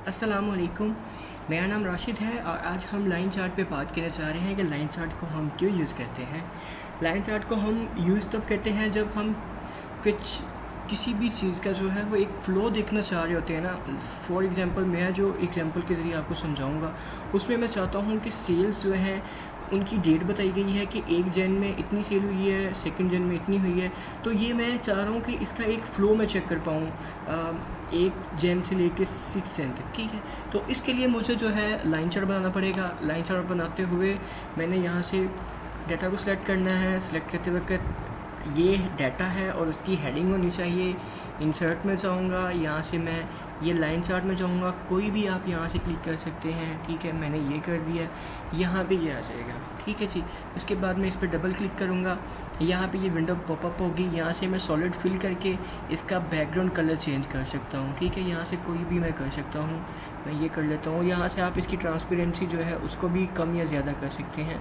अस्सलामुअलैकुम। मेरा नाम राशिद है और आज हम लाइन चार्ट पे बात करने जा रहे हैं कि लाइन चार्ट को हम क्यों यूज़ करते हैं। लाइन चार्ट को हम यूज़ तब करते हैं जब हम कुछ किसी भी चीज़ का जो है वो एक फ़्लो देखना चाह रहे होते हैं ना। फॉर एग्ज़ाम्पल मैं जो एग्ज़ाम्पल के ज़रिए आपको समझाऊँगा उसमें मैं चाहता हूँ कि सेल्स जो है उनकी डेट बताई गई है कि 1 जन में इतनी सेल हुई है, सेकंड जन में इतनी हुई है। तो ये मैं चाह रहा हूँ कि इसका एक फ़्लो मैं चेक कर पाऊँ 1 जन से लेके 6 जन तक, ठीक है। तो इसके लिए मुझे जो है लाइन चार्ट बनाना पड़ेगा। लाइन चार्ट बनाते हुए मैंने यहाँ से डाटा को सिलेक्ट करना है। सिलेक्ट करते वक्त ये डाटा है और उसकी हेडिंग होनी चाहिए। इंसर्ट में जाऊँगा, यहाँ से मैं ये लाइन चार्ट में जाऊँगा। कोई भी आप यहाँ से क्लिक कर सकते हैं, ठीक है। मैंने ये कर दिया, यहाँ पे ये आ जाएगा, ठीक है जी। उसके बाद मैं इस पर डबल क्लिक करूँगा, यहाँ पे ये विंडो पॉपअप होगी। यहाँ से मैं सॉलिड फिल करके इसका बैकग्राउंड कलर चेंज कर सकता हूँ, ठीक है। यहाँ से कोई भी मैं कर सकता हूँ, मैं ये कर लेता हूँ। यहाँ से आप इसकी ट्रांसपेरेंसी जो है उसको भी कम या ज़्यादा कर सकते हैं।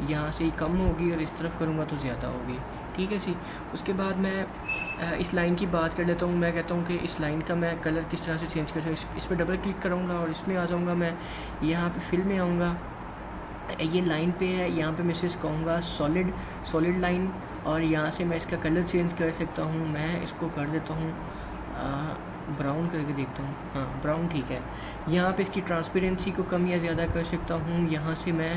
यहाँ से कम होगी और इस तरफ करूँगा तो ज़्यादा होगी, ठीक है जी। उसके बाद मैं इस लाइन की बात कर लेता हूँ। मैं कहता हूँ कि इस लाइन का मैं कलर किस तरह से चेंज कर सकूँ। इस पर डबल क्लिक करूँगा और इसमें आ जाऊँगा। मैं यहाँ पे फिल में आऊँगा, ये लाइन पे है, यहाँ पे मैं इसे कहूँगा सॉलिड लाइन। और यहाँ से मैं इसका कलर चेंज कर सकता हूँ। मैं इसको कर देता हूँ ब्राउन करके देखता हूँ, हाँ ब्राउन ठीक है। यहाँ पे इसकी ट्रांसपेरेंसी को कम या ज़्यादा कर सकता हूँ। यहाँ से मैं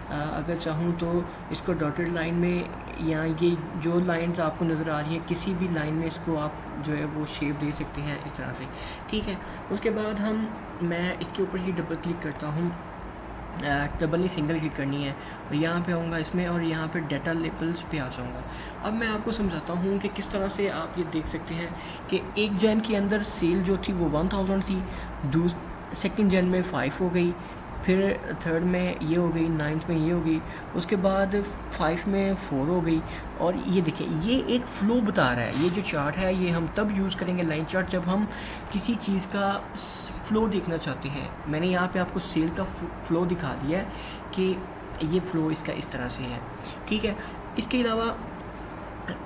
अगर चाहूँ तो इसको डॉटेड लाइन में, यहाँ ये जो लाइंस आपको नज़र आ रही है किसी भी लाइन में इसको आप जो है वो शेप दे सकते हैं इस तरह से, ठीक है। उसके बाद मैं इसके ऊपर ही डबल क्लिक करता हूँ। डबल नहीं, सिंगल क्लिक करनी है और यहाँ पे आऊँगा इसमें और यहाँ पे डाटा लेबल्स पे आ जाऊँगा। अब मैं आपको समझाता हूँ कि किस तरह से आप ये देख सकते हैं कि 1 जन के अंदर सेल जो थी वो 1000 थी, सेकंड जन में 5 हो गई, फिर थर्ड में ये हो गई, 9th में ये हो गई, उसके बाद 5 में 4 हो गई। और ये देखें, ये एक फ़्लो बता रहा है। ये जो चार्ट है ये हम तब यूज़ करेंगे लाइन चार्ट जब हम किसी चीज़ का फ़्लो देखना चाहते हैं। मैंने यहाँ पे आपको सेल का फ़्लो दिखा दिया है कि ये फ़्लो इसका इस तरह से है, ठीक है। इसके अलावा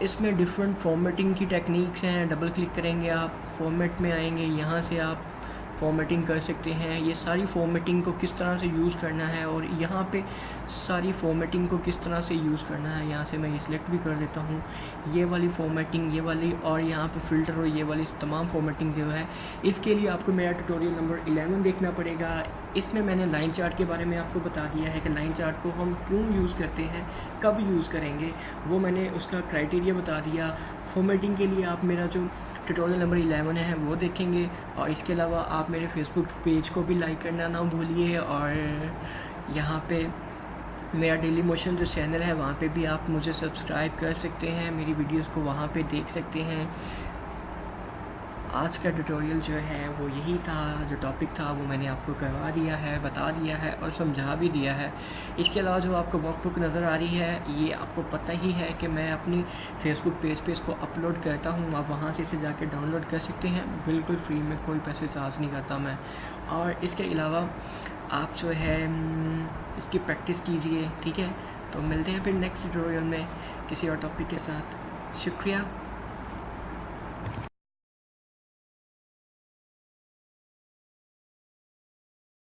इसमें डिफरेंट फॉर्मेटिंग की टेक्निक्स हैं। डबल क्लिक करेंगे आप, फॉर्मेट में आएंगे, यहाँ से आप फॉर्मेटिंग कर सकते हैं। ये सारी फॉर्मेटिंग को किस तरह से यूज़ करना है और यहाँ पे सारी फॉर्मेटिंग को किस तरह से यूज़ करना है, यहाँ से मैं ये सिलेक्ट भी कर देता हूँ। ये वाली फॉर्मेटिंग, ये वाली, और यहाँ पे फ़िल्टर और ये वाली तमाम फॉर्मेटिंग जो है, इसके लिए आपको मेरा ट्यूटोरियल नंबर 11 देखना पड़ेगा। इसमें मैंने लाइन चार्ट के बारे में आपको बता दिया है कि लाइन चार्ट को हम क्यों यूज़ करते हैं, कब यूज़ करेंगे, वो मैंने उसका क्राइटेरिया बता दिया। फॉर्मेटिंग के लिए आप मेरा जो ट्यूटोरियल नंबर 11 है वो देखेंगे। और इसके अलावा आप मेरे फेसबुक पेज को भी लाइक करना ना भूलिए। और यहाँ पे मेरा डेली मोशन जो चैनल है वहाँ पे भी आप मुझे सब्सक्राइब कर सकते हैं, मेरी वीडियोस को वहाँ पे देख सकते हैं। आज का ट्यूटोरियल जो है वो यही था, जो टॉपिक था वो मैंने आपको करवा दिया है, बता दिया है और समझा भी दिया है। इसके अलावा जो आपको वर्कबुक नज़र आ रही है ये आपको पता ही है कि मैं अपनी फेसबुक पेज पे इसको अपलोड करता हूँ। आप वहाँ से इसे जाके डाउनलोड कर सकते हैं, बिल्कुल फ्री में, कोई पैसे चार्ज नहीं करता मैं। और इसके अलावा आप जो है इसकी प्रैक्टिस कीजिए, ठीक है। तो मिलते हैं फिर नेक्स्ट ट्यूटोरियल में किसी और टॉपिक के साथ। शुक्रिया।